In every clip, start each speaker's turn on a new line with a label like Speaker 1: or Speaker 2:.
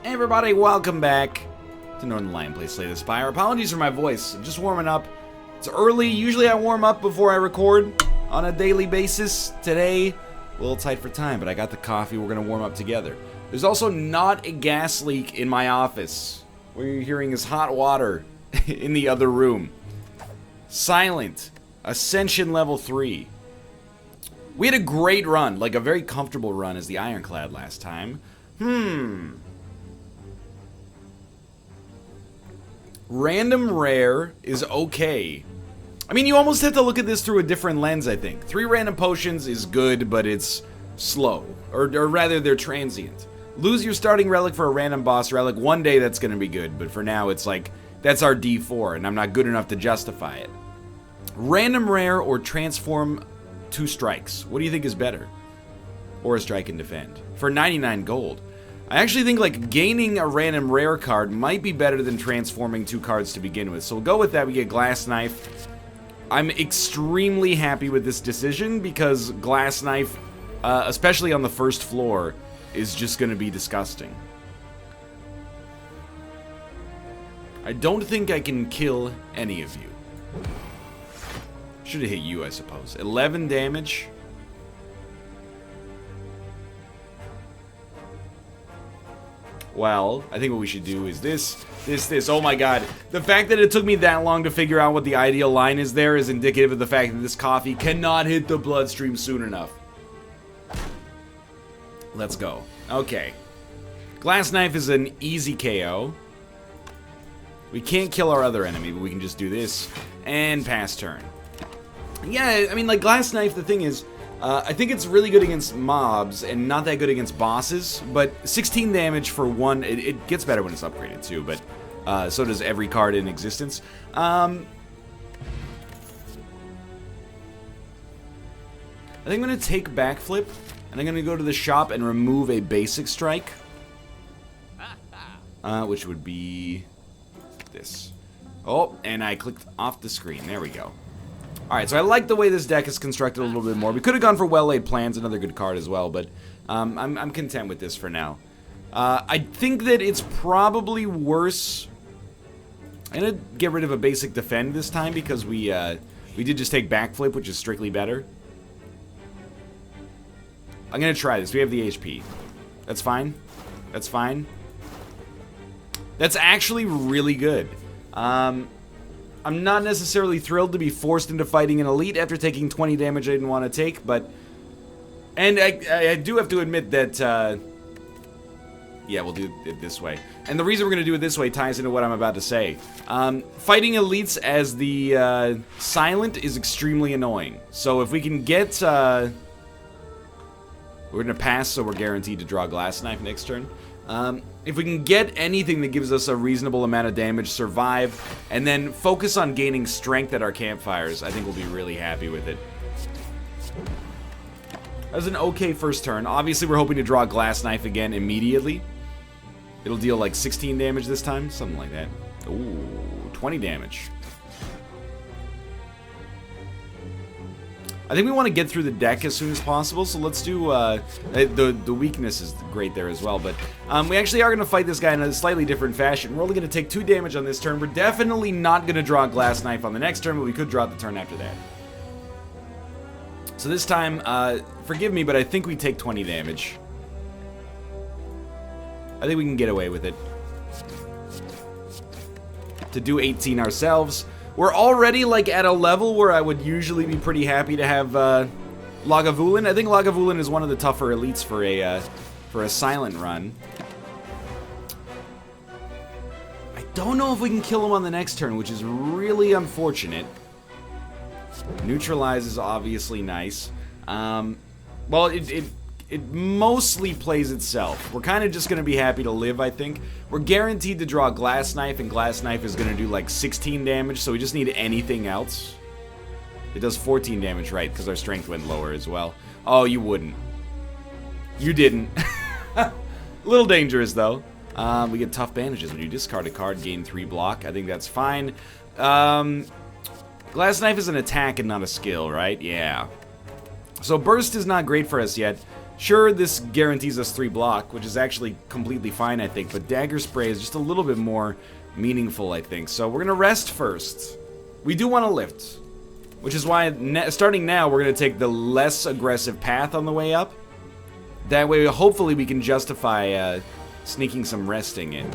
Speaker 1: Hey everybody, welcome back to Northernlion Play Slay the Spire. Apologies for my voice, I'm just warming up. It's early, usually I warm up before I record on a daily basis. Today, a little tight for time, but I got the coffee, we're gonna warm up together. There's also not a gas leak in my office. What you're hearing is hot water in the other room. Silent. Ascension level 3. We had a great run, like a very comfortable run as the Ironclad last time. Random rare is okay. I mean, you almost have to look at this through a different lens, I think. 3 random potions is good, but it's slow. Or rather, they're transient. Lose your starting relic for a random boss relic. One day that's going to be good, but for now it's like, that's our D4, and I'm not good enough to justify it. Random rare or transform 2 strikes. What do you think is better? Or a strike and defend. For 99 gold. I actually think like gaining a random rare card might be better than transforming 2 cards to begin with. So we'll go with that. We get Glass Knife. I'm extremely happy with this decision because Glass Knife, especially on the first floor, is just going to be disgusting. I don't think I can kill any of you. Should have hit you, I suppose. 11 damage. Well, I think what we should do is this. Oh my god. The fact that it took me that long to figure out what the ideal line is there is indicative of the fact that this coffee cannot hit the bloodstream soon enough. Let's go. Okay. Glass Knife is an easy KO. We can't kill our other enemy, but we can just do this and pass turn. Yeah, I mean, like, Glass Knife, the thing is, I think it's really good against mobs and not that good against bosses, but 16 damage for one, it gets better when it's upgraded too, but so does every card in existence. I think I'm going to take Backflip, and I'm going to go to the shop and remove a basic strike, which would be this. Oh, and I clicked off the screen. There we go. Alright, so I like the way this deck is constructed a little bit more. We could have gone for Well-Laid Plans, another good card as well, but I'm content with this for now. I think that it's probably worse. I'm going to get rid of a basic defend this time because we did just take Backflip, which is strictly better. I'm going to try this. We have the HP. That's fine. That's fine. That's actually really good. I'm not necessarily thrilled to be forced into fighting an elite after taking 20 damage I didn't want to take, but... And I do have to admit that, yeah, we'll do it this way. And the reason we're going to do it this way ties into what I'm about to say. Fighting elites as the silent is extremely annoying. So if we can get... we're going to pass, so we're guaranteed to draw Glass Knife next turn. If we can get anything that gives us a reasonable amount of damage, survive, and then focus on gaining strength at our campfires, I think we'll be really happy with it. That was an okay first turn. Obviously, we're hoping to draw Glass Knife again immediately. It'll deal like 16 damage this time, something like that. Ooh, 20 damage. I think we want to get through the deck as soon as possible, so let's do, the weakness is great there as well, but we actually are going to fight this guy in a slightly different fashion. We're only going to take 2 damage on this turn. We're definitely not going to draw a Glass Knife on the next turn, but we could draw it the turn after that. So this time, forgive me, but I think we take 20 damage. I think we can get away with it. To do 18 ourselves. We're already, like, at a level where I would usually be pretty happy to have, Lagavulin. I think Lagavulin is one of the tougher elites for a silent run. I don't know if we can kill him on the next turn, which is really unfortunate. Neutralize is obviously nice. Well, it mostly plays itself. We're kind of just going to be happy to live, I think. We're guaranteed to draw Glass Knife, and Glass Knife is going to do like 16 damage, so we just need anything else. It does 14 damage, right, because our strength went lower as well. Oh, you wouldn't. You didn't. A little dangerous, though. We get tough bandages. When you discard a card, gain 3 block. I think that's fine. Glass Knife is an attack and not a skill, right? Yeah. So Burst is not great for us yet. Sure, this guarantees us 3 block, which is actually completely fine, I think, but Dagger Spray is just a little bit more meaningful, I think. So we're gonna rest first. We do want to lift, which is why starting now we're gonna take the less aggressive path on the way up. That way, hopefully, we can justify sneaking some resting in.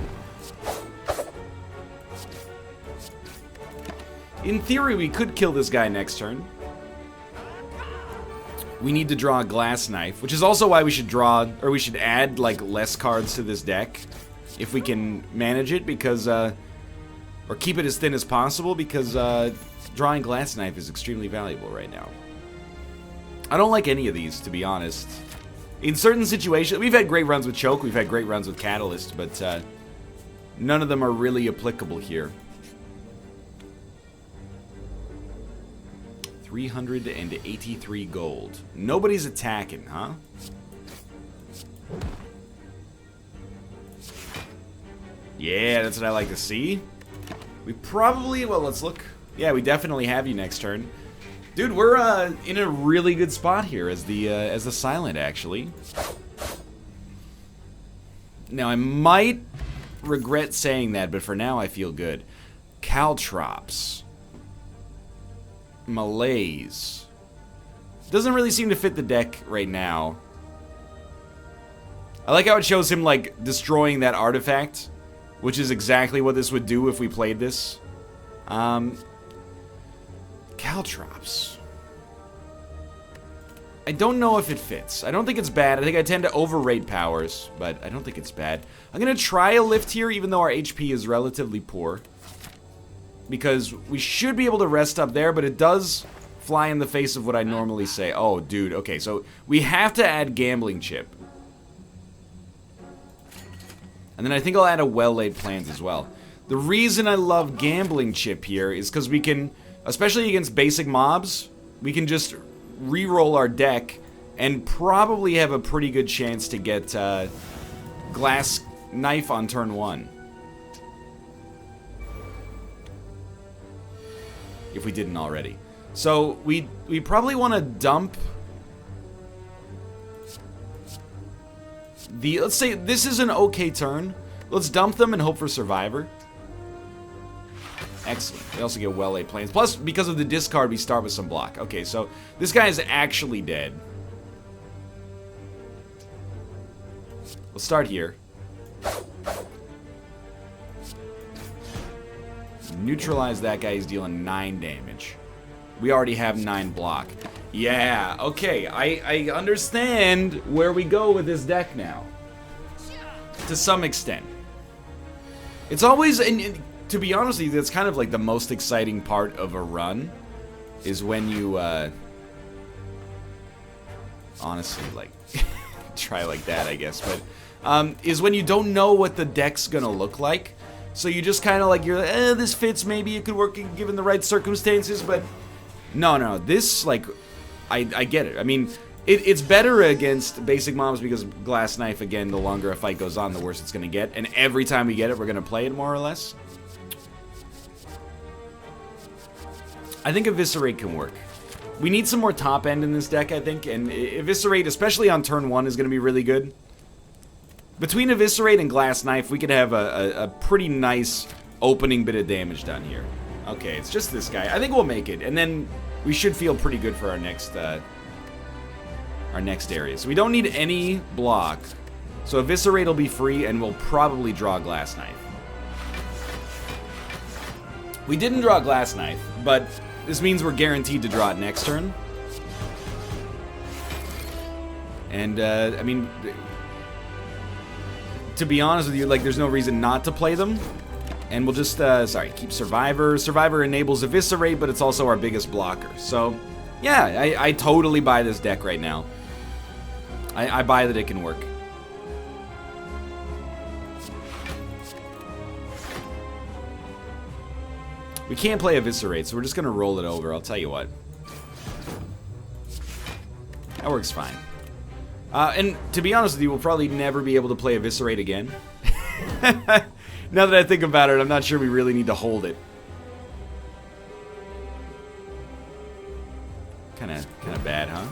Speaker 1: In theory, we could kill this guy next turn. We need to draw a glass knife, which is also why we should draw, or we should add, like, less cards to this deck. If we can manage it, because, or keep it as thin as possible, because, drawing glass knife is extremely valuable right now. I don't like any of these, to be honest. In certain situations, we've had great runs with Choke, we've had great runs with Catalyst, but, none of them are really applicable here. 383 gold. Nobody's attacking, huh? Yeah, that's what I like to see. We probably, well, let's look. Yeah, we definitely have you next turn. Dude, we're in a really good spot here as the Silent, actually. Now, I might regret saying that, but for now I feel good. Caltrops. Malaise. Doesn't really seem to fit the deck right now. I like how it shows him, like, destroying that artifact, which is exactly what this would do if we played this. Caltrops. I don't know if it fits. I don't think it's bad. I think I tend to overrate powers, but I don't think it's bad. I'm gonna try a lift here, even though our HP is relatively poor. Because we should be able to rest up there, but it does fly in the face of what I normally say. Oh, dude, okay, so we have to add Gambling Chip. And then I think I'll add a Well-Laid Plans as well. The reason I love Gambling Chip here is because we can, especially against basic mobs, we can just re-roll our deck and probably have a pretty good chance to get Glass Knife on turn 1. If we didn't already. So we probably want to dump the, let's say this is an okay turn. Let's dump them and hope for Survivor. Excellent. We also get Well-Laid Plans. Plus, because of the discard, we start with some block. Okay, so this guy is actually dead. We'll start here. Neutralize that guy, he's dealing 9 damage. We already have 9 block. Yeah, okay, I understand where we go with this deck now. To some extent. It's always, and to be honest with you, that's kind of like the most exciting part of a run. Is when you, honestly, like, try like that, I guess. But, is when you don't know what the deck's gonna look like. So you just kind of like, you're like, this fits, maybe it could work given the right circumstances, but no, this, like, I get it. I mean, it's better against basic mobs because Glass Knife, again, the longer a fight goes on, the worse it's going to get, and every time we get it, we're going to play it more or less. I think Eviscerate can work. We need some more top end in this deck, I think, and Eviscerate, especially on turn 1, is going to be really good. Between Eviscerate and Glass Knife, we could have a pretty nice opening bit of damage done here. Okay, it's just this guy. I think we'll make it, and then we should feel pretty good for our next area. So we don't need any block. So Eviscerate will be free, and we'll probably draw Glass Knife. We didn't draw Glass Knife, but this means we're guaranteed to draw it next turn. And, I mean, to be honest with you, like, there's no reason not to play them. And we'll just, keep Survivor. Survivor enables Eviscerate, but it's also our biggest blocker. So, yeah, I totally buy this deck right now. I buy that it can work. We can't play Eviscerate, so we're just going to roll it over. I'll tell you what. That works fine. And to be honest with you, we'll probably never be able to play Eviscerate again. Now that I think about it, I'm not sure we really need to hold it. Kind of bad, huh?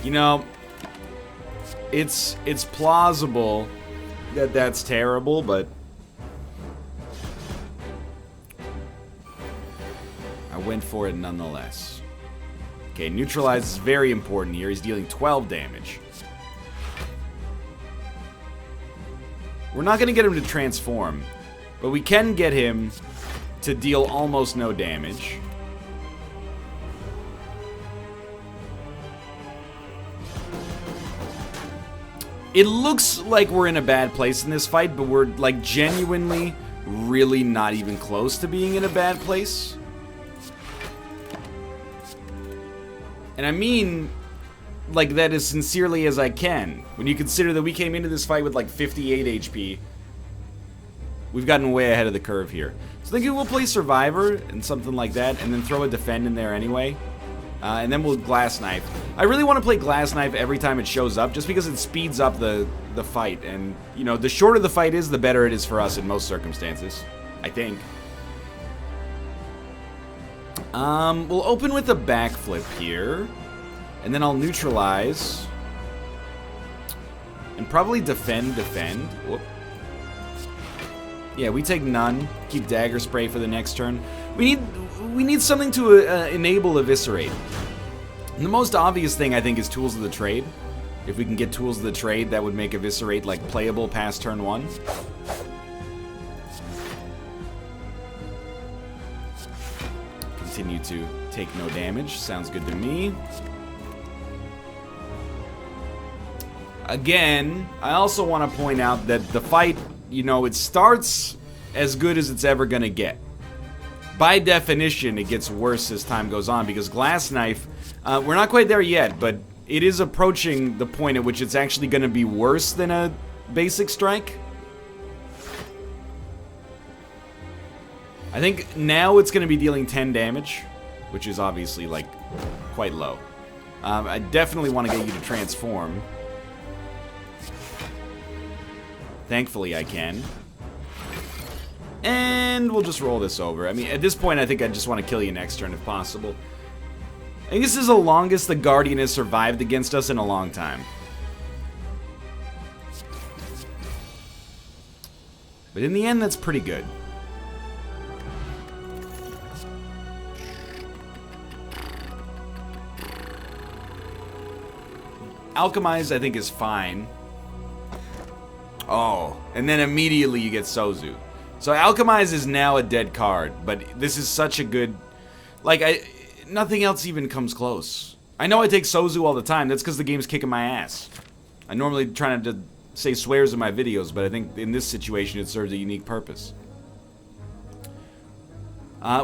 Speaker 1: You know, it's plausible that that's terrible, but I went for it nonetheless. Okay, neutralize is very important here. He's dealing 12 damage. We're not going to get him to transform, but we can get him to deal almost no damage. It looks like we're in a bad place in this fight, but we're, like, genuinely really not even close to being in a bad place. And I mean, like, that as sincerely as I can. When you consider that we came into this fight with, like, 58 HP, we've gotten way ahead of the curve here. So I think we'll play Survivor and something like that, and then throw a Defend in there anyway. And then we'll Glass Knife. I really want to play Glass Knife every time it shows up, just because it speeds up the fight. And, you know, the shorter the fight is, the better it is for us in most circumstances. I think. We'll open with a backflip here. And then I'll neutralize. And probably defend. Whoop. Yeah, we take none. Keep Dagger Spray for the next turn. We need something to enable Eviscerate. And the most obvious thing, I think, is Tools of the Trade. If we can get Tools of the Trade, that would make Eviscerate, like, playable past turn 1. Continue to take no damage. Sounds good to me. Again, I also want to point out that the fight, you know, it starts as good as it's ever going to get. By definition, it gets worse as time goes on, because Glass Knife, we're not quite there yet, but it is approaching the point at which it's actually going to be worse than a basic strike. I think now it's going to be dealing 10 damage, which is obviously, like, quite low. I definitely want to get you to transform. Thankfully, I can. And we'll just roll this over. I mean, at this point, I think I just want to kill you next turn if possible. I think this is the longest the Guardian has survived against us in a long time. But in the end, that's pretty good. Alchemize, I think, is fine. Oh, and then immediately you get Sozu. So Alchemize is now a dead card, but this is such a good... Like, nothing else even comes close. I know I take Sozu all the time. That's because the game's kicking my ass. I normally try not to say swears in my videos, but I think in this situation it serves a unique purpose.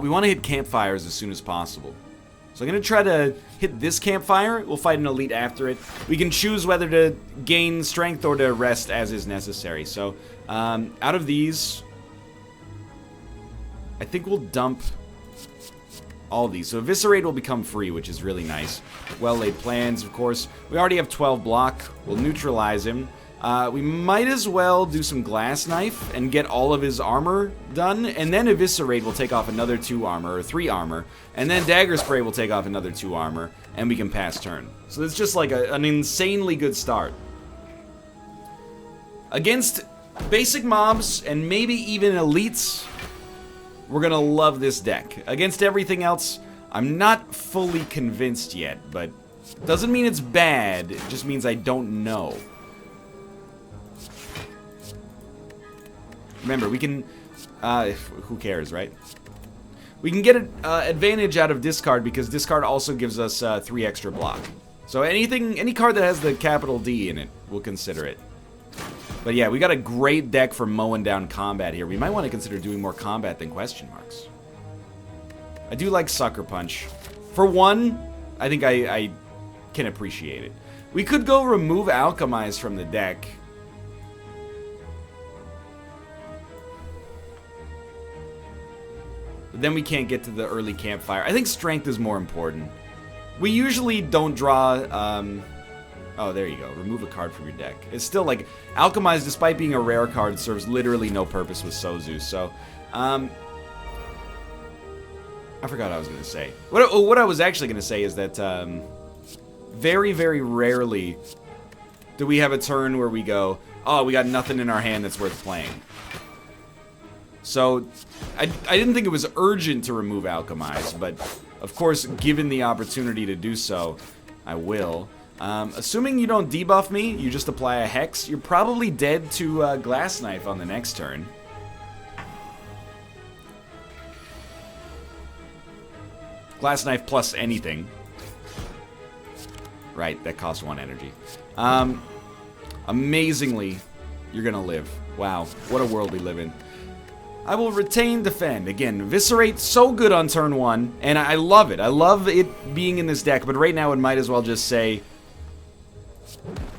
Speaker 1: We want to hit campfires as soon as possible. So I'm going to try to hit this campfire. We'll fight an elite after it. We can choose whether to gain strength or to rest as is necessary. So out of these, I think we'll dump all of these. So Eviscerate will become free, which is really nice. Well-laid plans, of course. We already have 12 block. We'll neutralize him. We might as well do some Glass Knife and get all of his armor done, and then Eviscerate will take off another 2 armor, or 3 armor, and then Dagger Spray will take off another 2 armor, and we can pass turn. So it's just like an insanely good start. Against basic mobs, and maybe even elites, we're gonna love this deck. Against everything else, I'm not fully convinced yet, but doesn't mean it's bad, it just means I don't know. Remember, we can, who cares, right? We can get an advantage out of discard because discard also gives us 3 extra block. So any card that has the capital D in it, we'll consider it. But yeah, we got a great deck for mowing down combat here. We might want to consider doing more combat than question marks. I do like Sucker Punch. For one, I think I can appreciate it. We could go remove Alchemize from the deck. But then we can't get to the early campfire. I think strength is more important. We usually don't draw... oh, there you go. Remove a card from your deck. It's still like... Alchemize, despite being a rare card, serves literally no purpose with Sozu. So, I forgot what I was going to say. What I was actually going to say is that... Very, very rarely do we have a turn where we go, oh, we got nothing in our hand that's worth playing. So, I didn't think it was urgent to remove Alchemize, but of course, given the opportunity to do so, I will. Assuming you don't debuff me, you just apply a Hex, you're probably dead to Glass Knife on the next turn. Glass Knife plus anything. Right, that costs 1 energy. Amazingly, you're gonna live. Wow, what a world we live in. I will retain Defend. Again, Eviscerate, so good on turn 1, and I love it. I love it being in this deck, but right now it might as well just say,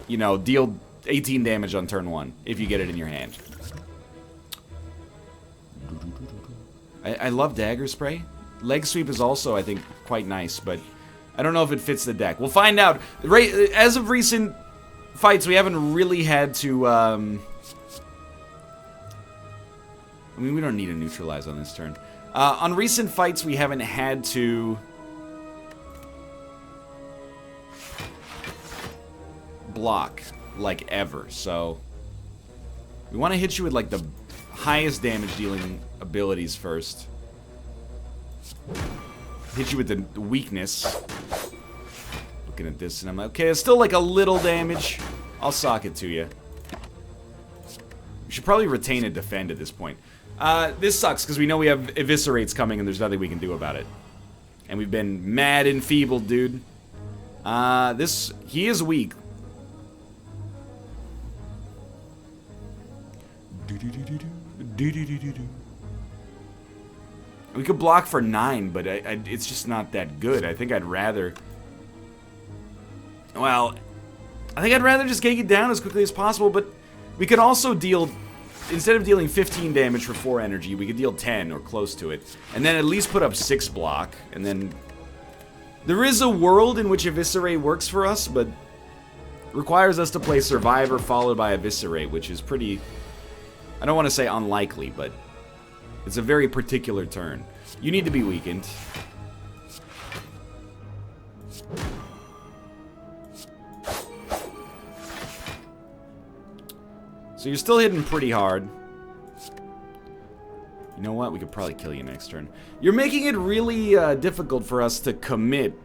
Speaker 1: you know, deal 18 damage on turn 1, if you get it in your hand. I love Dagger Spray. Leg Sweep is also, I think, quite nice, but I don't know if it fits the deck. We'll find out. Right, as of recent fights, we haven't really had to, I mean, we don't need to neutralize on this turn. On recent fights, we haven't had to block, like, ever. So, we want to hit you with, like, the highest damage dealing abilities first. Hit you with the weakness. Looking at this, and I'm like, okay, it's still, like, a little damage. I'll sock it to you. We should probably retain a Defend at this point. This sucks, because we know we have Eviscerates coming, and there's nothing we can do about it. And we've been mad enfeebled, dude. He is weak. We could block for 9, but it's just not that good. I think I'd rather... Well, I think I'd rather just get it down as quickly as possible, but we could also deal... Instead of dealing 15 damage for 4 energy, we could deal 10 or close to it. And then at least put up 6 block, and then... There is a world in which Eviscerate works for us, but... requires us to play Survivor followed by Eviscerate, which is pretty... I don't want to say unlikely, but... It's a very particular turn. You need to be weakened. So you're still hitting pretty hard. You know what? We could probably kill you next turn. You're making it really difficult for us to commit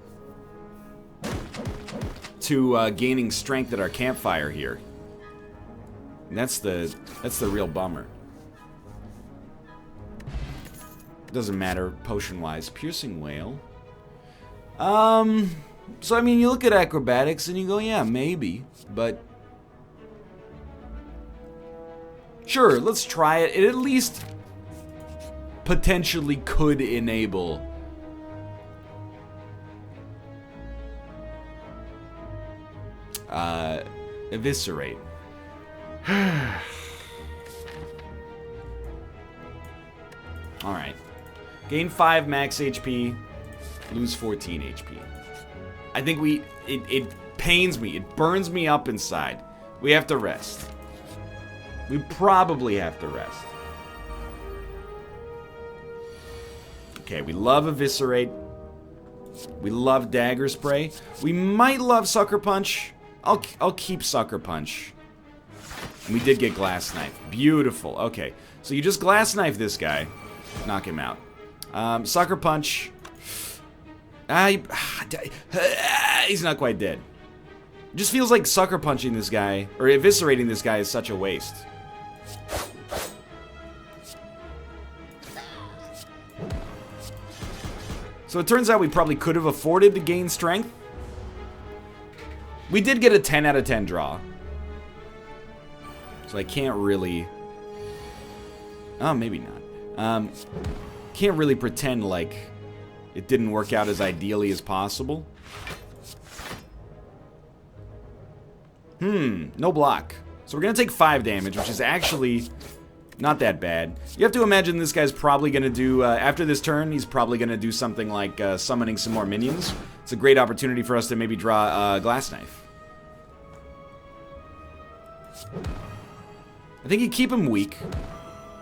Speaker 1: to gaining strength at our campfire here. And that's the real bummer. Doesn't matter potion-wise. Piercing Whale. So I mean, you look at acrobatics and you go, yeah, maybe, but sure, let's try it. It at least potentially could enable Eviscerate. Alright. Gain 5 max HP, lose 14 HP. I think it pains me, it burns me up inside. We have to rest. We probably have to rest. Okay, we love Eviscerate. We love Dagger Spray. We might love Sucker Punch. I'll keep Sucker Punch. And we did get Glass Knife. Beautiful. Okay, so you just Glass Knife this guy. Knock him out. Sucker Punch. He's not quite dead. It just feels like Sucker Punching this guy, or Eviscerating this guy, is such a waste. So it turns out we probably could have afforded to gain strength. We did get a 10 out of 10 draw. So I can't really... Oh, maybe not. Can't really pretend like it didn't work out as ideally as possible. No block. So we're gonna take 5 damage, which is actually not that bad. You have to imagine this guy's probably gonna do, after this turn, he's probably gonna do something like summoning some more minions. It's a great opportunity for us to maybe draw a Glass Knife. I think you keep him weak.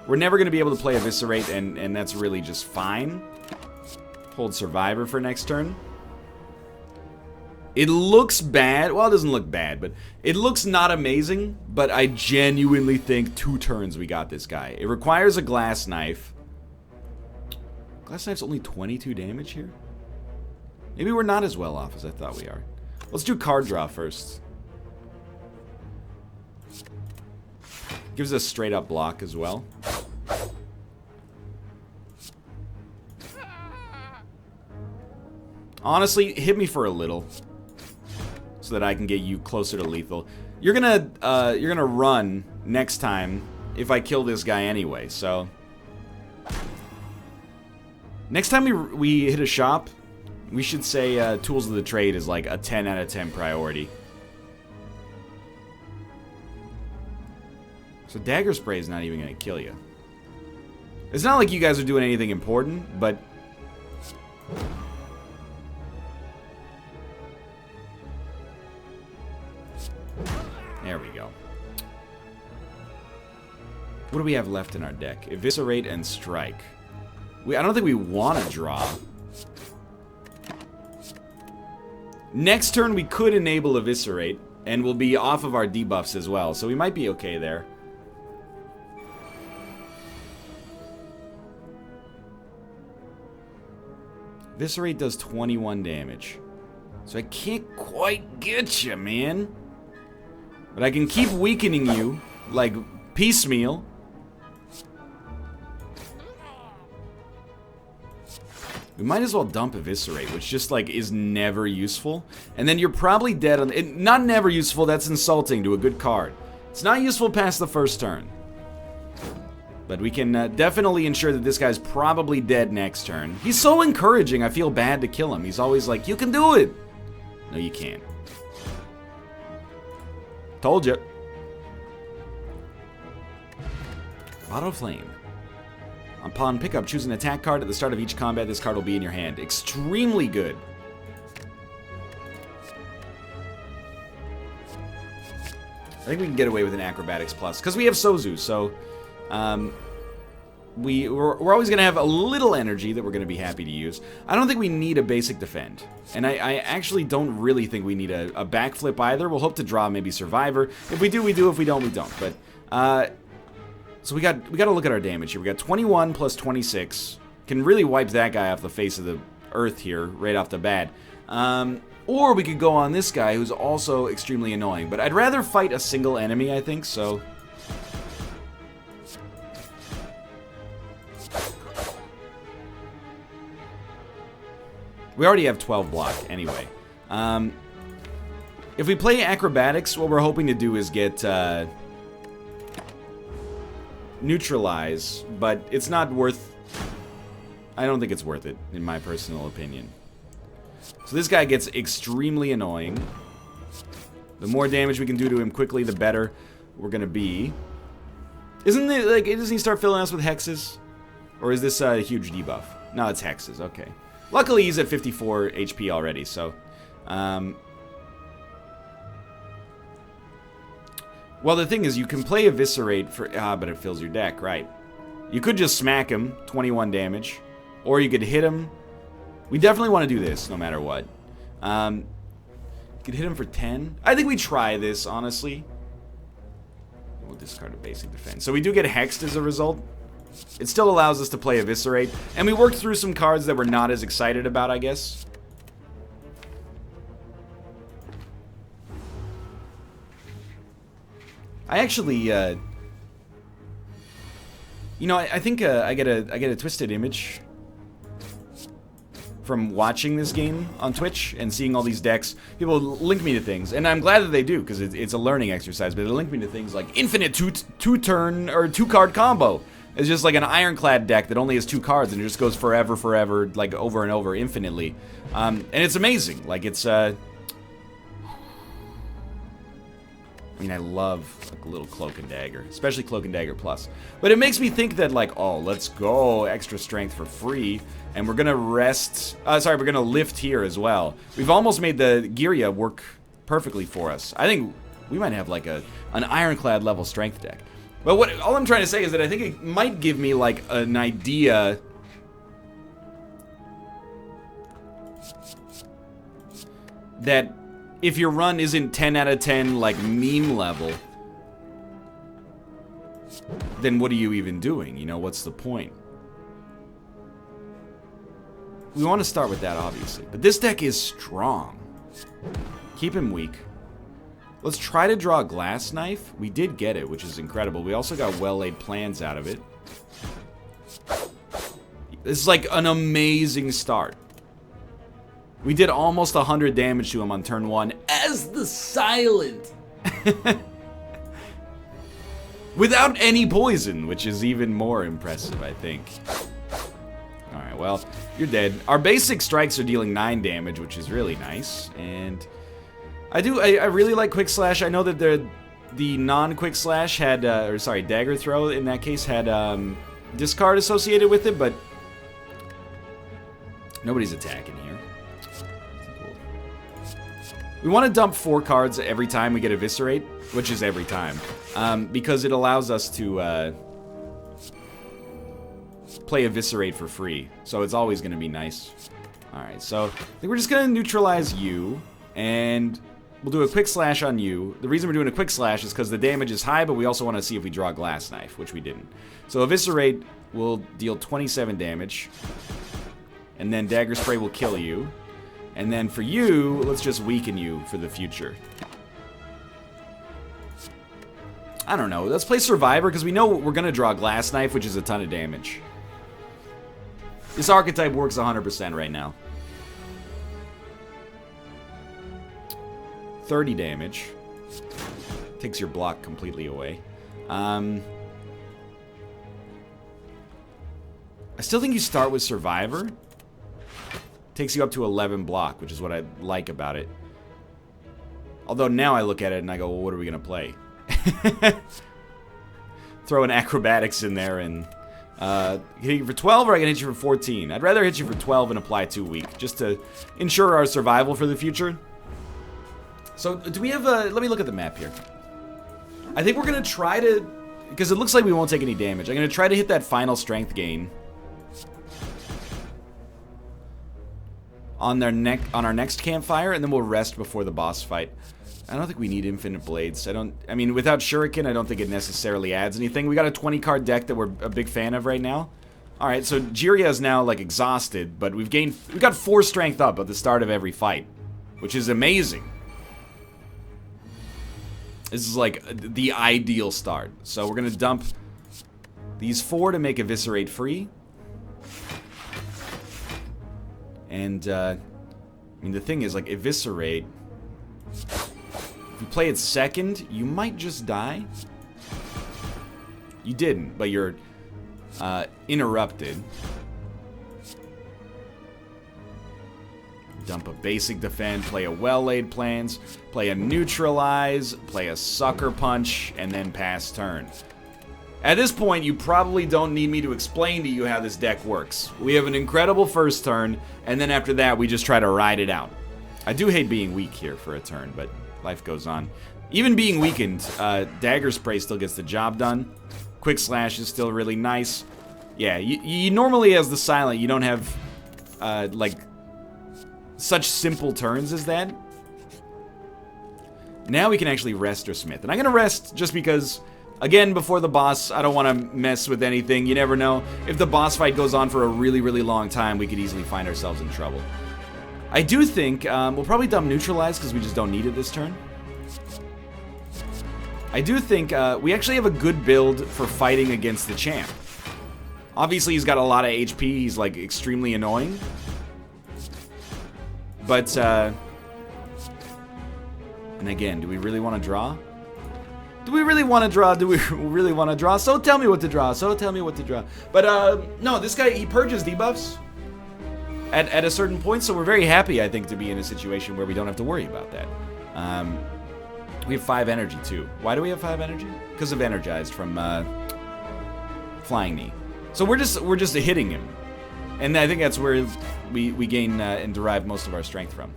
Speaker 1: We're never going to be able to play Eviscerate, and that's really just fine. Hold Survivor for next turn. It looks bad. Well, it doesn't look bad, but it looks not amazing. But I genuinely think 2 turns we got this guy. It requires a glass knife. Glass knife's only 22 damage here? Maybe we're not as well off as I thought we are. Let's do card draw first. Gives us straight up block as well. Honestly, hit me for a little, so that I can get you closer to lethal. You're gonna run next time if I kill this guy anyway. So next time we hit a shop, we should say tools of the trade is like a 10 out of 10 priority. So dagger spray is not even gonna kill you. It's not like you guys are doing anything important, but there we go. What do we have left in our deck? Eviscerate and Strike. I don't think we want to draw. Next turn we could enable Eviscerate, and we'll be off of our debuffs as well, so we might be okay there. Eviscerate does 21 damage. So I can't quite get you, man. But I can keep weakening you, like piecemeal. We might as well dump Eviscerate, which just like is never useful. And then you're probably dead on it. Not never useful, that's insulting to a good card. It's not useful past the first turn. But we can definitely ensure that this guy's probably dead next turn. He's so encouraging, I feel bad to kill him. He's always like, you can do it. No, you can't. Told you. Auto Flame. Upon pickup, choose an attack card at the start of each combat. This card will be in your hand. Extremely good. I think we can get away with an Acrobatics Plus, because we have Sozu, so we're always going to have a little energy that we're going to be happy to use. I don't think we need a basic defend, and I actually don't really think we need a backflip either. We'll hope to draw maybe Survivor. If we do, we do. If we don't, we don't. But so we got to look at our damage here. We got 21 plus 26. Can really wipe that guy off the face of the earth here right off the bat. Or we could go on this guy who's also extremely annoying. But I'd rather fight a single enemy, I think, so. We already have 12 block anyway. If we play Acrobatics, what we're hoping to do is get Neutralize, but it's not worth. I don't think it's worth it, in my personal opinion. So this guy gets extremely annoying. The more damage we can do to him quickly, the better we're gonna be. Isn't it like, doesn't he start filling us with hexes? Or is this a huge debuff? No, it's hexes, okay. Luckily he's at 54 HP already, so well, the thing is, you can play Eviscerate for but it fills your deck, right? You could just smack him, 21 damage, or you could hit him. We definitely want to do this, no matter what. You could hit him for 10. I think we try this, honestly. We'll discard a basic defense. So we do get hexed as a result. It still allows us to play Eviscerate, and we worked through some cards that we're not as excited about, I guess. I actually, you know, I think I get a twisted image from watching this game on Twitch and seeing all these decks. People link me to things, and I'm glad that they do, because it's a learning exercise, but they link me to things like infinite two-turn or two-card combo. It's just like an ironclad deck that only has 2 cards, and it just goes forever, like over and over, infinitely. And it's amazing. Like, it's, I mean, I love like, a little Cloak and Dagger, especially Cloak and Dagger Plus. But it makes me think that, like, oh, let's go extra strength for free, and we're gonna rest. Sorry, we're gonna lift here as well. We've almost made the Giria work perfectly for us. I think we might have like an ironclad level strength deck. But all I'm trying to say is that I think it might give me like an idea that if your run isn't 10 out of 10, like, meme level, then what are you even doing? You know, what's the point? We want to start with that, obviously. But this deck is strong. Keep him weak. Let's try to draw a glass knife. We did get it, which is incredible. We also got well-laid plans out of it. This is like an amazing start. We did almost 100 damage to him on turn 1 as the Silent. Without any poison, which is even more impressive, I think. Alright, well, you're dead. Our basic strikes are dealing 9 damage, which is really nice. And I really like Quick Slash. I know that the non-Quick Slash had, or sorry, Dagger Throw in that case had discard associated with it, but nobody's attacking here. Cool. We want to dump 4 cards every time we get Eviscerate, which is every time, because it allows us to play Eviscerate for free, so it's always going to be nice. Alright, so I think we're just going to neutralize you, and we'll do a Quick Slash on you. The reason we're doing a Quick Slash is because the damage is high, but we also want to see if we draw a Glass Knife, which we didn't. So Eviscerate will deal 27 damage, and then Dagger Spray will kill you. And then for you, let's just weaken you for the future. I don't know. Let's play Survivor, because we know we're going to draw a Glass Knife, which is a ton of damage. This archetype works 100% right now. 30 damage. Takes your block completely away. I still think you start with Survivor. Takes you up to 11 block, which is what I like about it. Although now I look at it and I go, well, what are we going to play? Throw an Acrobatics in there and hit you for 12, or I can hit you for 14. I'd rather hit you for 12 and apply 2 weak, just to ensure our survival for the future. So, do we have a... Let me look at the map here. I think we're going to try to... Because it looks like we won't take any damage. I'm going to try to hit that final strength gain on our next campfire, and then we'll rest before the boss fight. I don't think we need Infinite Blades. I mean, without Shuriken, I don't think it necessarily adds anything. We got a 20-card deck that we're a big fan of right now. Alright, so Jiria is now, like, exhausted, but we got 4 strength up at the start of every fight, which is amazing. This is, like, the ideal start. So we're gonna dump these 4 to make Eviscerate free. And, I mean, the thing is, like, Eviscerate... If you play it second, you might just die. You didn't, but you're interrupted. Dump a basic defend, play a well-laid plans, play a neutralize, play a sucker punch, and then pass turn. At this point, you probably don't need me to explain to you how this deck works. We have an incredible first turn, and then after that, we just try to ride it out. I do hate being weak here for a turn, but life goes on. Even being weakened, Dagger Spray still gets the job done. Quick Slash is still really nice. Yeah, you normally, as the Silent, you don't have, like, such simple turns as that. Now we can actually rest or Smith. And I'm going to rest just because, again, before the boss, I don't want to mess with anything. You never know. If the boss fight goes on for a really, really long time, we could easily find ourselves in trouble. I do think we'll probably dump Neutralize because we just don't need it this turn. I do think we actually have a good build for fighting against the champ. Obviously, he's got a lot of HP. He's, like, extremely annoying. But, and again, do we really want to draw? Do we really want to draw? Do we really want to draw? So tell me what to draw. So tell me what to draw. But, no, this guy, he purges debuffs at a certain point, so we're very happy, I think, to be in a situation where we don't have to worry about that. We have 5 energy, too. Why do we have 5 energy? Because of Energized from Flying Knee. So we're just hitting him. And I think that's where we gain and derive most of our strength from.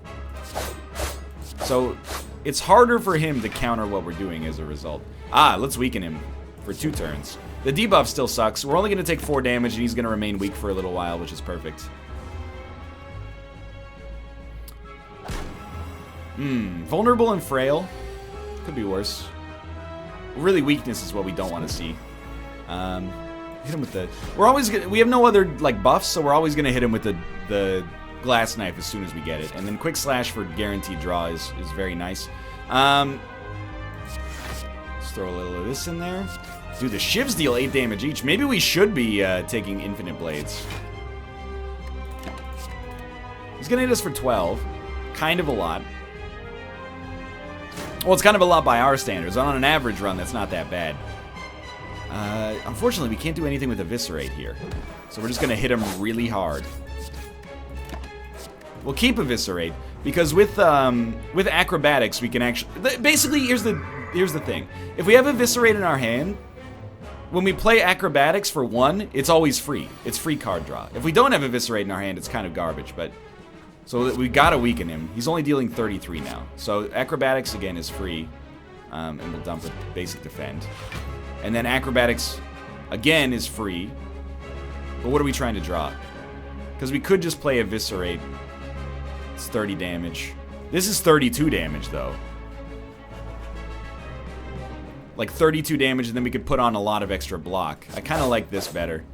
Speaker 1: So it's harder for him to counter what we're doing as a result. Let's weaken him for 2 turns. The debuff still sucks. We're only going to take 4 damage, and he's going to remain weak for a little while, which is perfect. Vulnerable and frail. Could be worse. Really, weakness is what we don't want to see. Hit him with the... we have no other, like, buffs, so we're always going to hit him with the glass knife as soon as we get it. And then quick slash for guaranteed draw is very nice. Let's throw a little of this in there. Dude, the shivs deal 8 damage each. Maybe we should be taking infinite blades. He's going to hit us for 12. Kind of a lot. Well, it's kind of a lot by our standards. On an average run, that's not that bad. Unfortunately, we can't do anything with Eviscerate here. So we're just going to hit him really hard. We'll keep Eviscerate, because with Acrobatics, we can actually... Basically, here's the thing. If we have Eviscerate in our hand, when we play Acrobatics for 1, it's always free. It's free card draw. If we don't have Eviscerate in our hand, it's kind of garbage, but... So we gotta weaken him. He's only dealing 33 now. So Acrobatics, again, is free. And we'll dump with Basic Defend. And then Acrobatics, again, is free. But what are we trying to draw? Because we could just play Eviscerate. It's 30 damage. This is 32 damage, though. Like 32 damage, and then we could put on a lot of extra block. I kind of like this better.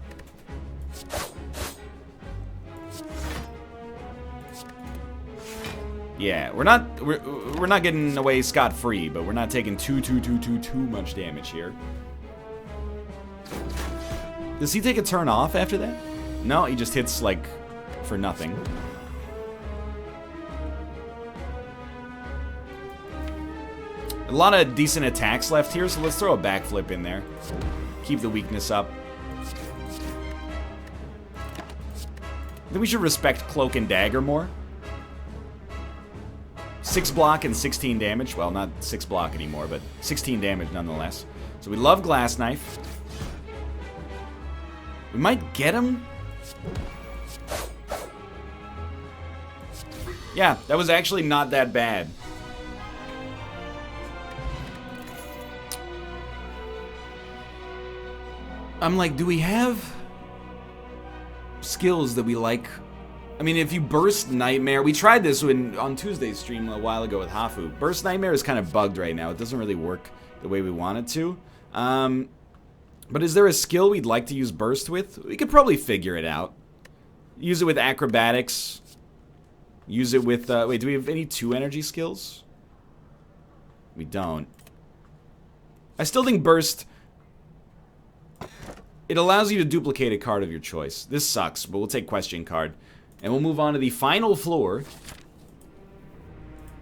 Speaker 1: Yeah, we're not getting away scot-free, but we're not taking too much damage here. Does he take a turn off after that? No, he just hits, like, for nothing. A lot of decent attacks left here, so let's throw a backflip in there. Keep the weakness up. I think we should respect Cloak and Dagger more. 6 block and 16 damage. Well, not 6 block anymore, but 16 damage nonetheless. So we love Glass Knife. We might get him. Yeah, that was actually not that bad. I'm like, do we have skills that we like? I mean, if you Burst Nightmare... We tried this on Tuesday's stream a while ago with Hafu. Burst Nightmare is kind of bugged right now. It doesn't really work the way we want it to. But is there a skill we'd like to use Burst with? We could probably figure it out. Use it with Acrobatics. Use it with... wait, do we have any 2 energy skills? We don't. I still think Burst... It allows you to duplicate a card of your choice. This sucks, but we'll take Question Card. And we'll move on to the final floor.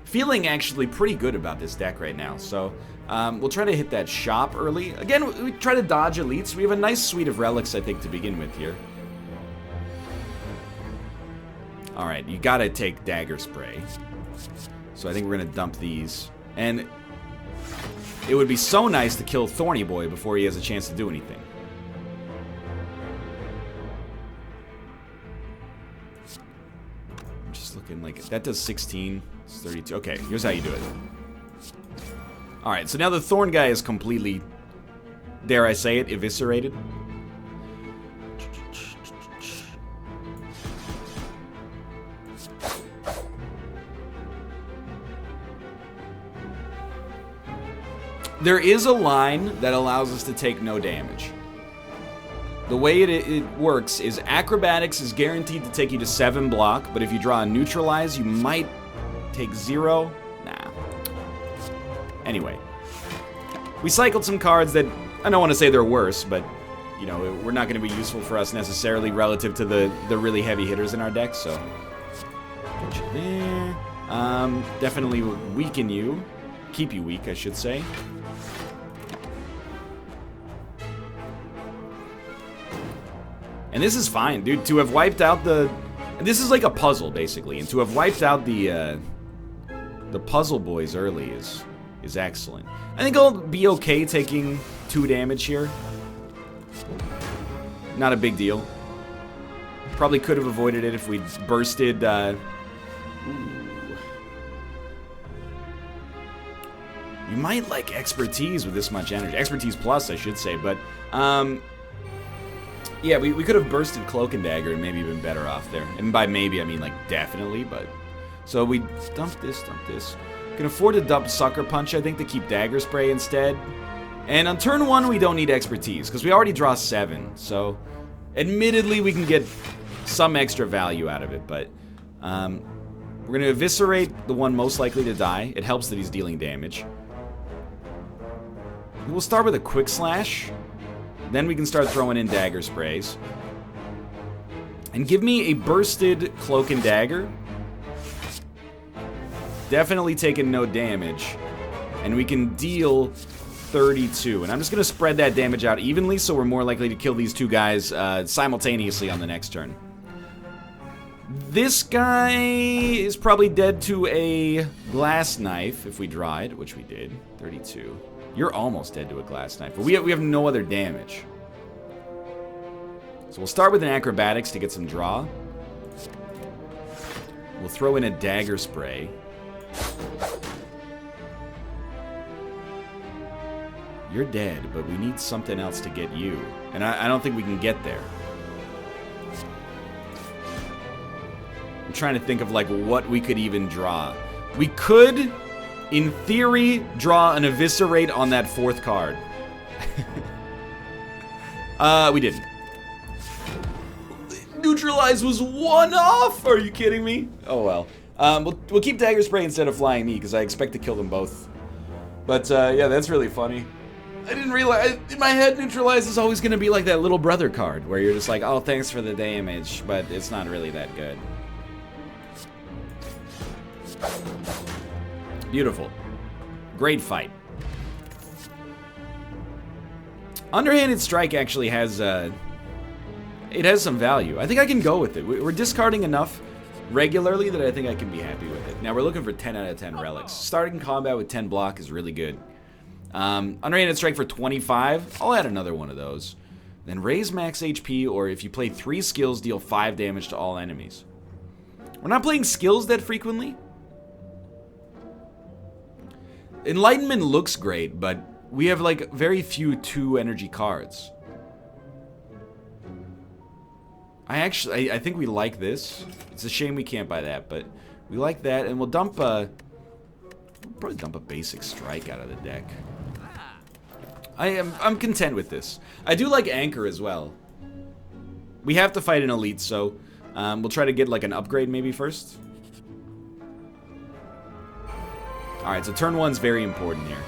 Speaker 1: Feeling actually pretty good about this deck right now. So we'll try to hit that shop early. Again, we try to dodge elites. We have a nice suite of relics, I think, to begin with here. Alright, you gotta take Dagger Spray. So I think we're gonna dump these. And it would be so nice to kill Thorny Boy before he has a chance to do anything. Looking like that does 16. It's 32. Okay, here's how you do it. Alright, so now the Thorn guy is completely, dare I say it, eviscerated. There is a line that allows us to take no damage. The way it works is Acrobatics is guaranteed to take you to 7 block, but if you draw a Neutralize, you might take 0. Nah. Anyway. We cycled some cards that, I don't want to say they're worse, but, you know, we're not going to be useful for us necessarily relative to the really heavy hitters in our deck, so. Put you there. Definitely weaken you. Keep you weak, I should say. And this is fine, dude. To have wiped out the... This is like a puzzle, basically. And to have wiped out the puzzle boys early is excellent. I think I'll be okay taking 2 damage here. Not a big deal. Probably could have avoided it if we bursted... You might like Expertise with this much energy. Expertise Plus, I should say, but... Yeah, we could have bursted Cloak and Dagger and maybe been better off there. And by maybe, I mean, like, definitely, but... So we dump this, dump this. Can afford to dump Sucker Punch, I think, to keep Dagger Spray instead. And on turn 1, we don't need Expertise, because we already draw 7. So, admittedly, we can get some extra value out of it, but we're going to Eviscerate the one most likely to die. It helps that he's dealing damage. We'll start with a Quick Slash. Then we can start throwing in Dagger Sprays. And give me a Bursted Cloak and Dagger. Definitely taking no damage. And we can deal 32. And I'm just going to spread that damage out evenly so we're more likely to kill these two guys simultaneously on the next turn. This guy is probably dead to a Glass Knife if we draw it, which we did. 32. You're almost dead to a Glass Knife, but we have no other damage. So we'll start with an Acrobatics to get some draw. We'll throw in a Dagger Spray. You're dead, but we need something else to get you. And I don't think we can get there. I'm trying to think of, like, what we could even draw. We could, in theory, draw an Eviscerate on that 4th card. We didn't. Neutralize was 1 off! Are you kidding me? Oh, well. We'll keep Dagger Spray instead of Flying Me, because I expect to kill them both. But, yeah, that's really funny. I didn't realize, in my head, Neutralize is always going to be like that little brother card, where you're just like, oh, thanks for the damage, but it's not really that good. Beautiful. Great fight. Underhanded Strike actually has, it has some value. I think I can go with it. We're discarding enough regularly that I think I can be happy with it. Now, we're looking for 10 out of 10 relics. Starting combat with 10 block is really good. Underhanded Strike for 25. I'll add another one of those. Then raise max HP, or if you play 3 skills, deal 5 damage to all enemies. We're not playing skills that frequently. Enlightenment looks great, but we have, like, very few 2 energy cards. I think we like this. It's a shame we can't buy that, but we like that, and we'll dump we'll probably dump a basic strike out of the deck. I'm content with this. I do like Anchor as well. We have to fight an elite, so we'll try to get like an upgrade maybe first. Alright, so turn 1's very important here.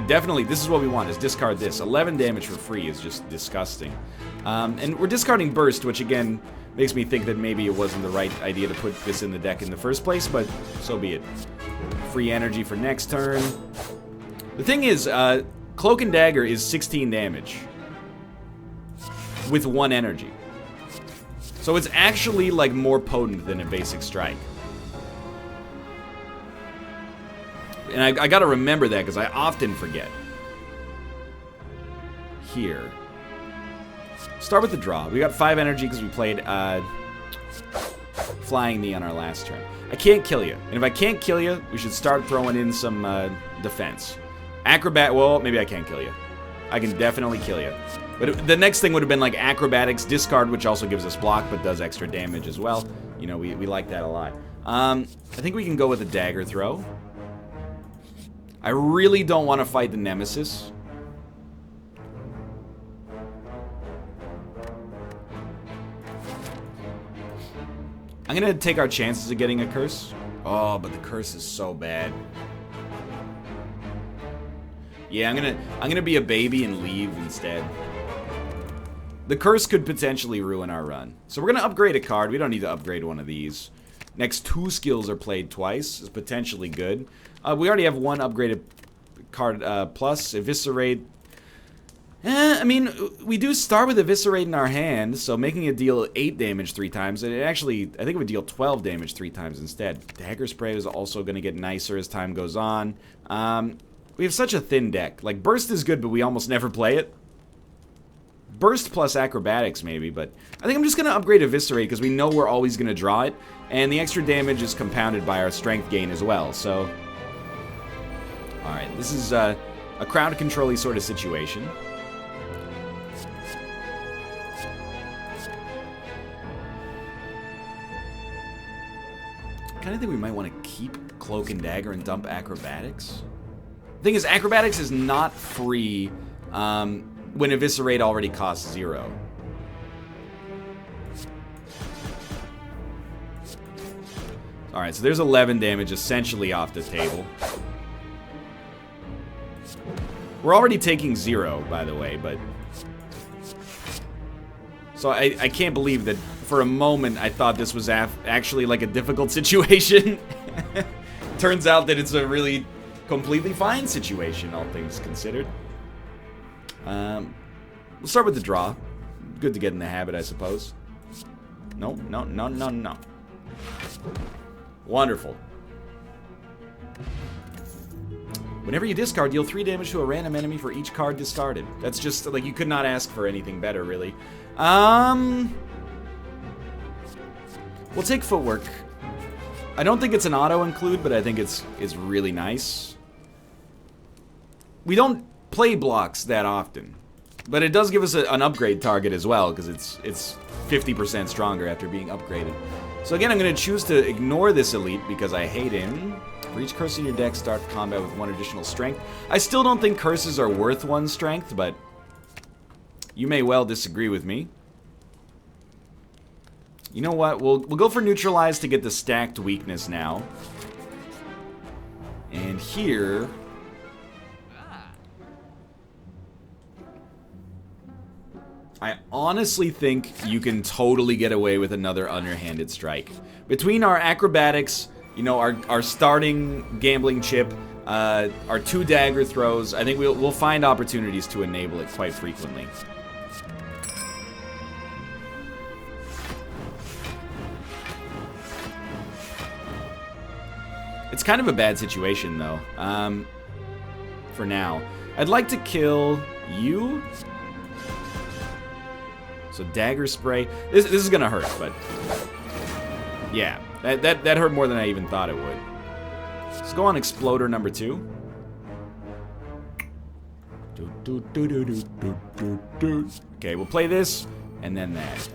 Speaker 1: Definitely, this is what we want, is discard this. 11 damage for free is just disgusting. And we're discarding Burst, which again makes me think that maybe it wasn't the right idea to put this in the deck in the first place, but so be it. Free energy for next turn. The thing is, Cloak and Dagger is 16 damage with 1 energy. So it's actually like more potent than a basic strike. And I gotta remember that because I often forget. Here. Start with the draw. We got 5 energy because we played Flying Me on our last turn. I can't kill you. And if I can't kill you, we should start throwing in some defense. Acrobat, well, maybe I can't kill you. I can definitely kill you. But the next thing would have been like Acrobatics, discard, which also gives us block, but does extra damage as well. You know, we like that a lot. I think we can go with a Dagger Throw. I really don't want to fight the Nemesis. I'm gonna take our chances of getting a curse. Oh, but the curse is so bad. Yeah, I'm gonna be a baby and leave instead. The curse could potentially ruin our run. So we're gonna upgrade a card. We don't need to upgrade one of these. Next 2 skills are played twice. Is potentially good. We already have 1 upgraded card plus. Eviscerate. I mean, we do start with Eviscerate in our hand, so making it deal 8 damage 3 times. And it actually, I think it would deal 12 damage 3 times instead. Dagger Spray is also going to get nicer as time goes on. We have such a thin deck. Like, Burst is good, but we almost never play it. Burst plus Acrobatics, maybe, but I think I'm just going to upgrade Eviscerate because we know we're always going to draw it. And the extra damage is compounded by our strength gain as well, so... Alright, this is a crowd control-y sort of situation. I kind of think we might want to keep Cloak and Dagger and dump Acrobatics? Thing is, Acrobatics is not free when Eviscerate already costs 0. Alright, so there's 11 damage essentially off the table. We're already taking 0, by the way, but... So I can't believe that for a moment I thought this was actually like a difficult situation. Turns out that it's a really completely fine situation, all things considered. We'll start with the draw. Good to get in the habit, I suppose. No, no, no, no, no. Wonderful. Whenever you discard, deal 3 damage to a random enemy for each card discarded. That's just, like, you could not ask for anything better, really. We'll take Footwork. I don't think it's an auto-include, but I think it's really nice. We don't play blocks that often, but it does give us an upgrade target as well, because it's 50% stronger after being upgraded. So again, I'm going to choose to ignore this elite because I hate him. For each curse in your deck, start combat with 1 additional strength. I still don't think curses are worth 1 strength, but you may well disagree with me. You know what? We'll go for neutralize to get the stacked weakness now. And here... I honestly think you can totally get away with another underhanded strike. Between our acrobatics, you know, our starting gambling chip, our 2 dagger throws, I think we'll find opportunities to enable it quite frequently. It's kind of a bad situation, though, for now. I'd like to kill you. So dagger spray. This is gonna hurt, but yeah, that hurt more than I even thought it would. Let's go on exploder number 2. Okay, we'll play this and then that.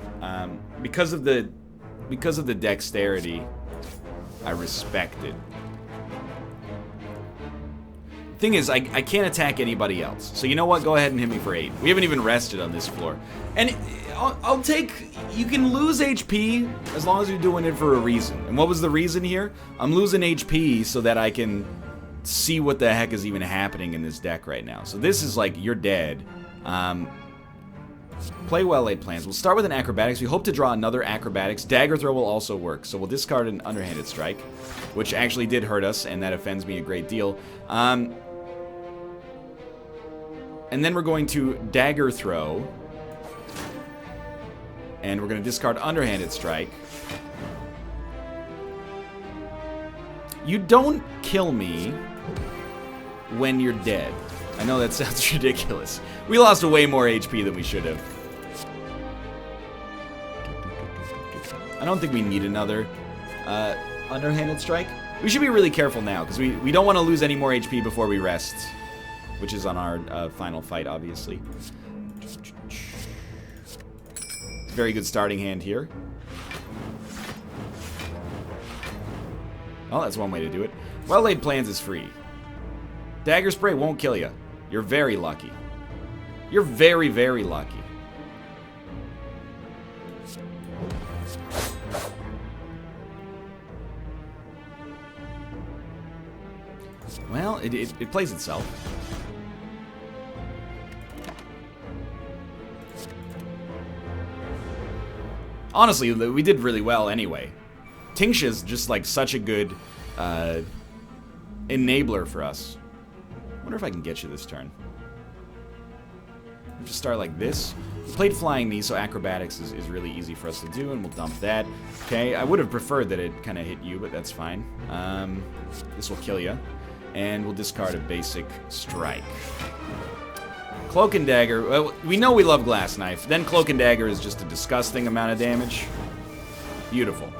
Speaker 1: Because of the dexterity, I respect it. Thing is, I can't attack anybody else. So you know what? Go ahead and hit me for 8. We haven't even rested on this floor. And I'll take... You can lose HP as long as you're doing it for a reason. And what was the reason here? I'm losing HP so that I can see what the heck is even happening in this deck right now. So this is like, you're dead. Play well laid plans. We'll start with an acrobatics. We hope to draw another acrobatics. Dagger throw will also work. So we'll discard an underhanded strike, which actually did hurt us, and that offends me a great deal. And then we're going to dagger throw. And we're going to discard underhanded strike. You don't kill me when you're dead. I know that sounds ridiculous. We lost way more HP than we should have. I don't think we need another underhanded strike. We should be really careful now, because we don't want to lose any more HP before we rest. Which is on our final fight, obviously. Very good starting hand here. Well, that's one way to do it. Well-laid plans is free. Dagger spray won't kill you. You're very lucky. You're very, very lucky. Well, it plays itself. Honestly, we did really well anyway. Tingsha's just like such a good enabler for us. I wonder if I can get you this turn. We'll just start like this. We played Flying Knee, so acrobatics is really easy for us to do, and we'll dump that. Okay, I would have preferred that it kind of hit you, but that's fine. This will kill you. And we'll discard a basic strike. Cloak and Dagger, well, we know we love Glass Knife. Then Cloak and Dagger is just a disgusting amount of damage. Beautiful.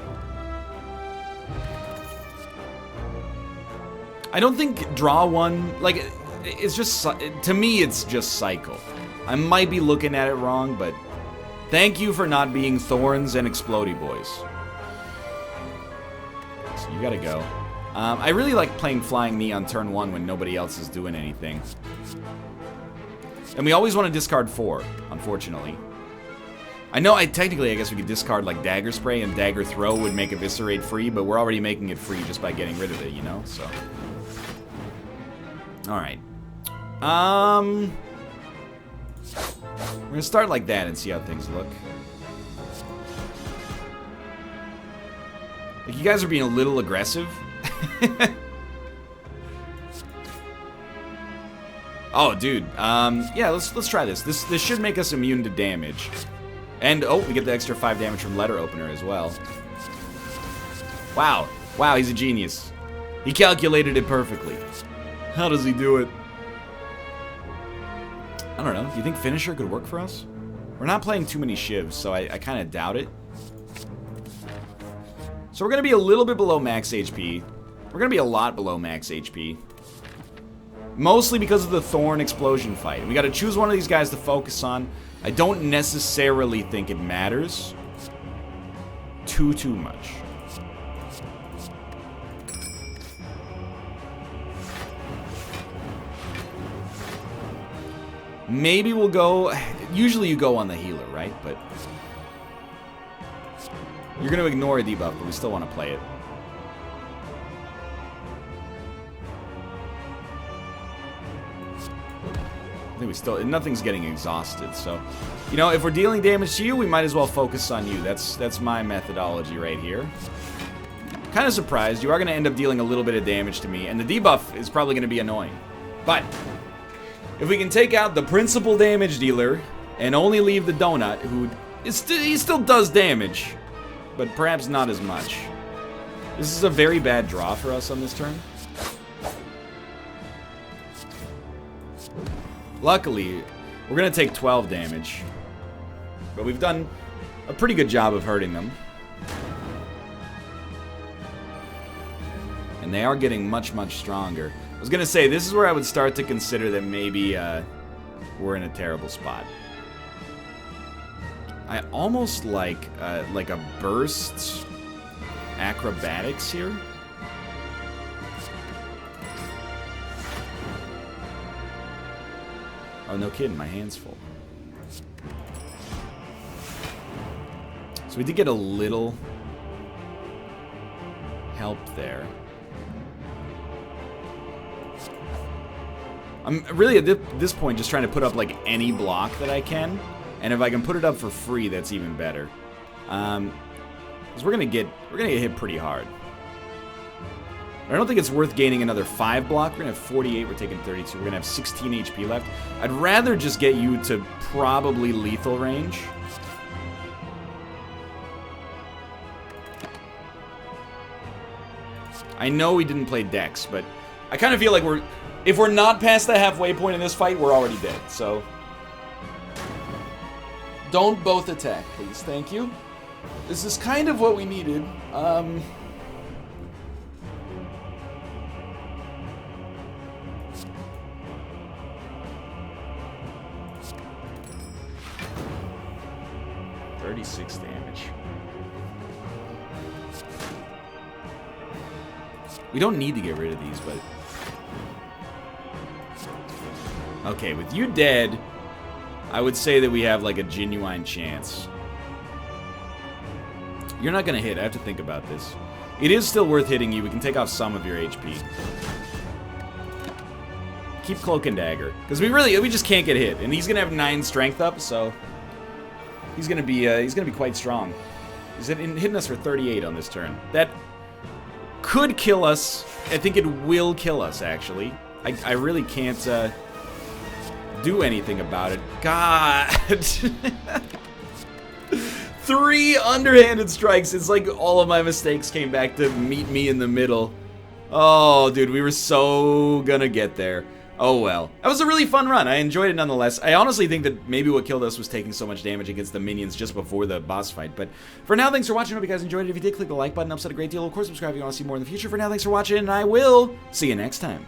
Speaker 1: I don't think draw one, like, it's just, to me, it's just cycle. I might be looking at it wrong, but thank you for not being Thorns and Explodey Boys. So you gotta go. I really like playing Flying Me on turn 1 when nobody else is doing anything. And we always want to discard 4, unfortunately. I know, technically, I guess we could discard, like, Dagger Spray and Dagger Throw would make Eviscerate free, but we're already making it free just by getting rid of it, you know? So. Alright. We're gonna start like that and see how things look. Like, you guys are being a little aggressive. Oh, dude. Yeah, let's try this. This should make us immune to damage. And, oh, we get the extra 5 damage from Letter Opener as well. Wow. Wow, he's a genius. He calculated it perfectly. How does he do it? I don't know. Do you think Finisher could work for us? We're not playing too many shivs, so I kind of doubt it. So we're going to be a little bit below max HP. We're going to be a lot below max HP. Mostly because of the Thorn Explosion fight. We got to choose one of these guys to focus on. I don't necessarily think it matters too much. Maybe we'll go... Usually you go on the healer, right? But you're going to ignore a debuff, but we still want to play it. I think we still... Nothing's getting exhausted, so... You know, if we're dealing damage to you, we might as well focus on you. That's my methodology right here. Kind of surprised. You are going to end up dealing a little bit of damage to me, and the debuff is probably going to be annoying. But if we can take out the principal damage dealer and only leave the donut, who is he still does damage, but perhaps not as much. This is a very bad draw for us on this turn. Luckily, we're going to take 12 damage, but we've done a pretty good job of hurting them. And they are getting much stronger. I was going to say, this is where I would start to consider that maybe we're in a terrible spot. I almost like a burst acrobatics here. Oh, no kidding, my hand's full. So we did get a little help there. I'm really at this point just trying to put up like any block that I can, and if I can put it up for free, that's even better. Because we're gonna get hit pretty hard. I don't think it's worth gaining another 5 block. We're gonna have 48. We're taking 32. We're gonna have 16 HP left. I'd rather just get you to probably lethal range. I know we didn't play Dex, but I kind of feel like if we're not past the halfway point in this fight, we're already dead, so don't both attack, please. Thank you. This is kind of what we needed. $36 damage. We don't need to get rid of these, but... Okay, with you dead, I would say that we have like a genuine chance. You're not gonna hit. I have to think about this. It is still worth hitting you. We can take off some of your HP. Keep Cloak and Dagger, because we just can't get hit, and he's gonna have 9 strength up, so he's gonna be quite strong. He's hitting us for 38 on this turn. That could kill us. I think it will kill us, actually. I really can't do anything about it. God. 3 underhanded strikes. It's like all of my mistakes came back to meet me in the middle. Oh, dude, we were so gonna get there. Oh, well. That was a really fun run. I enjoyed it nonetheless. I honestly think that maybe what killed us was taking so much damage against the minions just before the boss fight. But for now, thanks for watching. I hope you guys enjoyed it. If you did, click the like button. It helps out a great deal. Of course, subscribe if you want to see more in the future. For now, thanks for watching, and I will see you next time.